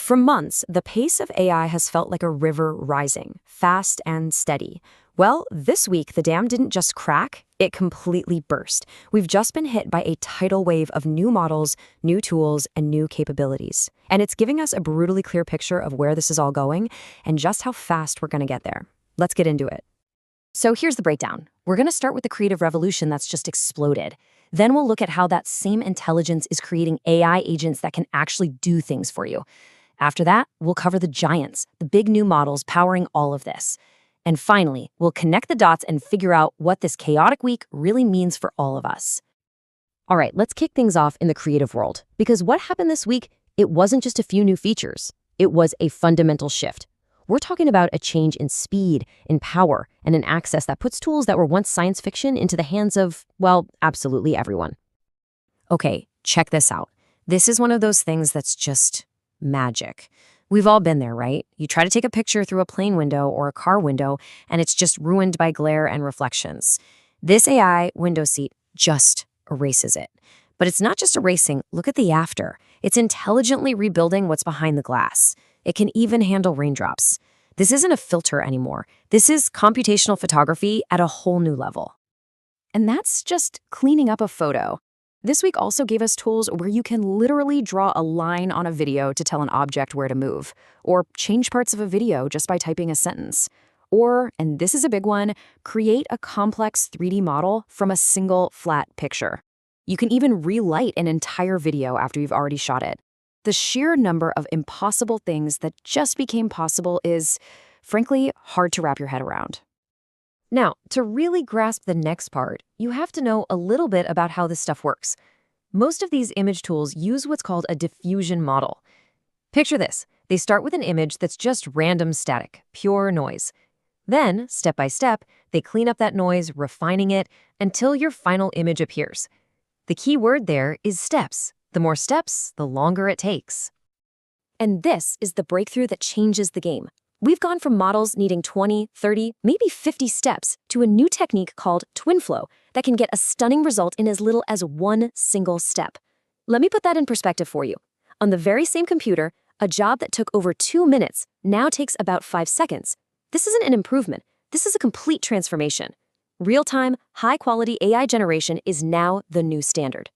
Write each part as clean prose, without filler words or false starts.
For months, the pace of AI has felt like a river rising, fast and steady. Well, this week, the dam didn't just crack, it completely burst. We've just been hit by a tidal wave of new models, new tools, and new capabilities. And it's giving us a brutally clear picture of where this is all going and just how fast we're going to get there. Let's get into it. So here's the breakdown. We're going to start with the creative revolution that's just exploded. Then we'll look at how that same intelligence is creating AI agents that can actually do things for you. After that, we'll cover the giants, the big new models powering all of this. And finally, we'll connect the dots and figure out what this chaotic week really means for all of us. All right, let's kick things off in the creative world, because what happened this week, it wasn't just a few new features. It was a fundamental shift. We're talking about a change in speed, in power, and in access that puts tools that were once science fiction into the hands of, well, absolutely everyone. Okay, check this out. This is one of those things that's just magic. We've all been there, right? You try to take a picture through a plane window or a car window, and it's just ruined by glare and reflections. This AI window seat just erases it. But it's not just erasing. Look at the after. It's intelligently rebuilding what's behind the glass. It can even handle raindrops. This isn't a filter anymore. This is computational photography at a whole new level. And that's just cleaning up a photo. This week also gave us tools where you can literally draw a line on a video to tell an object where to move, or change parts of a video just by typing a sentence. Or, and this is a big one, create a complex 3D model from a single flat picture. You can even relight an entire video after you've already shot it. The sheer number of impossible things that just became possible is, frankly, hard to wrap your head around. Now, to really grasp the next part, you have to know a little bit about how this stuff works. Most of these image tools use what's called a diffusion model. Picture this. They start with an image that's just random static, pure noise. Then, step by step, they clean up that noise, refining it, until your final image appears. The key word there is steps. The more steps, the longer it takes. And this is the breakthrough that changes the game. We've gone from models needing 20, 30, maybe 50 steps to a new technique called TwinFlow that can get a stunning result in as little as one single step. Let me put that in perspective for you. On the very same computer, a job that took over 2 minutes now takes about 5 seconds. This isn't an improvement. This is a complete transformation. Real-time, high-quality AI generation is now the new standard.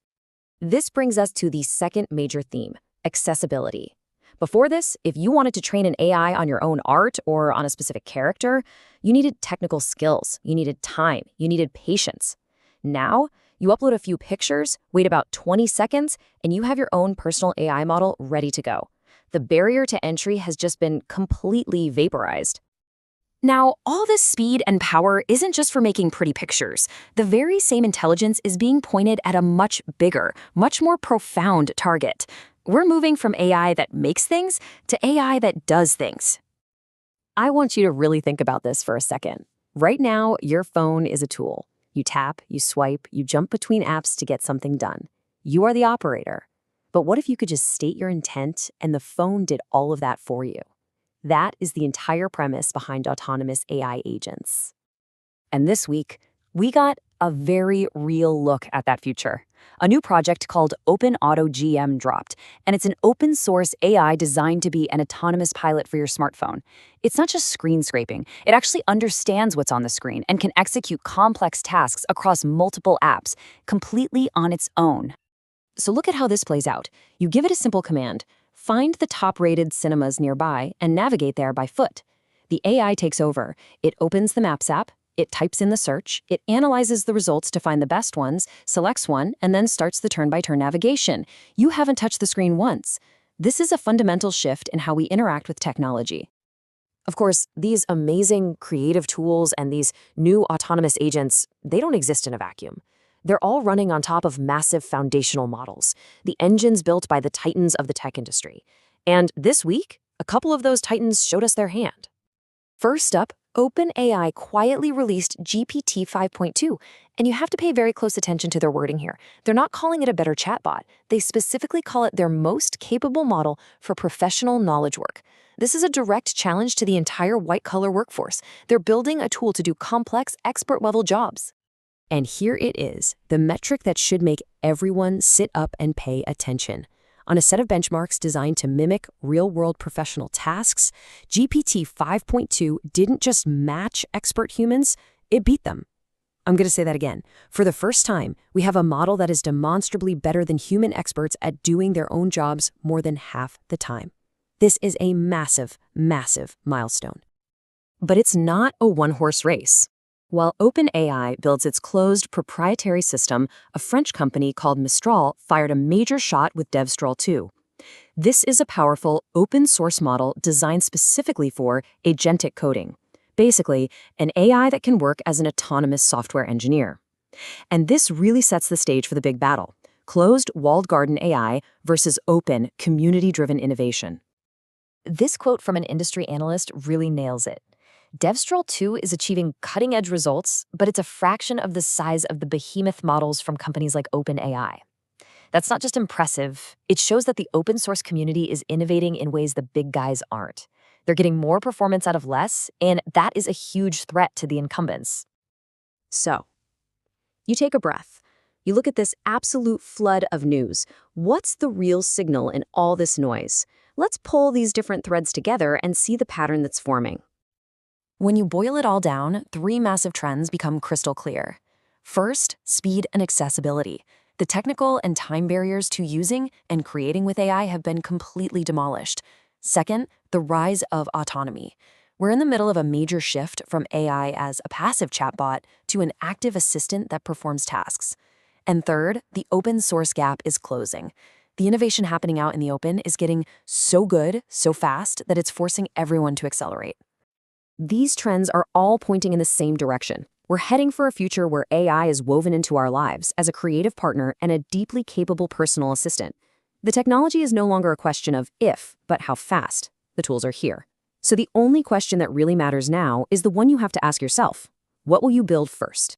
This brings us to the second major theme, accessibility. Before this, if you wanted to train an AI on your own art or on a specific character, you needed technical skills, you needed time, you needed patience. Now, you upload a few pictures, wait about 20 seconds, and you have your own personal AI model ready to go. The barrier to entry has just been completely vaporized. Now, all this speed and power isn't just for making pretty pictures. The very same intelligence is being pointed at a much bigger, much more profound target. We're moving from AI that makes things to AI that does things. I want you to really think about this for a second. Right now, your phone is a tool. You tap, you swipe, you jump between apps to get something done. You are the operator. But what if you could just state your intent and the phone did all of that for you? That is the entire premise behind autonomous AI agents. And this week, we got a very real look at that future. A new project called OpenAutoGM dropped, and it's an open-source AI designed to be an autonomous pilot for your smartphone. It's not just screen scraping. It actually understands what's on the screen and can execute complex tasks across multiple apps, completely on its own. So look at how this plays out. You give it a simple command, find the top-rated cinemas nearby and navigate there by foot. The AI takes over. It opens the Maps app, it types in the search, it analyzes the results to find the best ones, selects one, and then starts the turn-by-turn navigation. You haven't touched the screen once. This is a fundamental shift in how we interact with technology. Of course, these amazing creative tools and these new autonomous agents, they don't exist in a vacuum. They're all running on top of massive foundational models, the engines built by the titans of the tech industry. And this week, a couple of those titans showed us their hand. First up, OpenAI quietly released GPT 5.2, and you have to pay very close attention to their wording here. They're not calling it a better chatbot. They specifically call it their most capable model for professional knowledge work. This is a direct challenge to the entire white-collar workforce. They're building a tool to do complex, expert-level jobs. And here it is, the metric that should make everyone sit up and pay attention. On a set of benchmarks designed to mimic real-world professional tasks, GPT 5.2 didn't just match expert humans, it beat them. I'm going to say that again. For the first time, we have a model that is demonstrably better than human experts at doing their own jobs more than half the time. This is a massive, massive milestone. But it's not a one-horse race. While OpenAI builds its closed proprietary system, a French company called Mistral fired a major shot with DevStral 2. This is a powerful, open-source model designed specifically for agentic coding. Basically, an AI that can work as an autonomous software engineer. And this really sets the stage for the big battle: closed, walled garden AI versus open, community-driven innovation. This quote from an industry analyst really nails it. DevStral 2 is achieving cutting-edge results, but it's a fraction of the size of the behemoth models from companies like OpenAI. That's not just impressive, it shows that the open-source community is innovating in ways the big guys aren't. They're getting more performance out of less, and that is a huge threat to the incumbents. So, you take a breath. You look at this absolute flood of news. What's the real signal in all this noise? Let's pull these different threads together and see the pattern that's forming. When you boil it all down, three massive trends become crystal clear. First, speed and accessibility. The technical and time barriers to using and creating with AI have been completely demolished. Second, the rise of autonomy. We're in the middle of a major shift from AI as a passive chatbot to an active assistant that performs tasks. And third, the open source gap is closing. The innovation happening out in the open is getting so good, so fast, that it's forcing everyone to accelerate. These trends are all pointing in the same direction. We're heading for a future where AI is woven into our lives as a creative partner and a deeply capable personal assistant. The technology is no longer a question of if, but how fast. The tools are here. So the only question that really matters now is the one you have to ask yourself. What will you build first?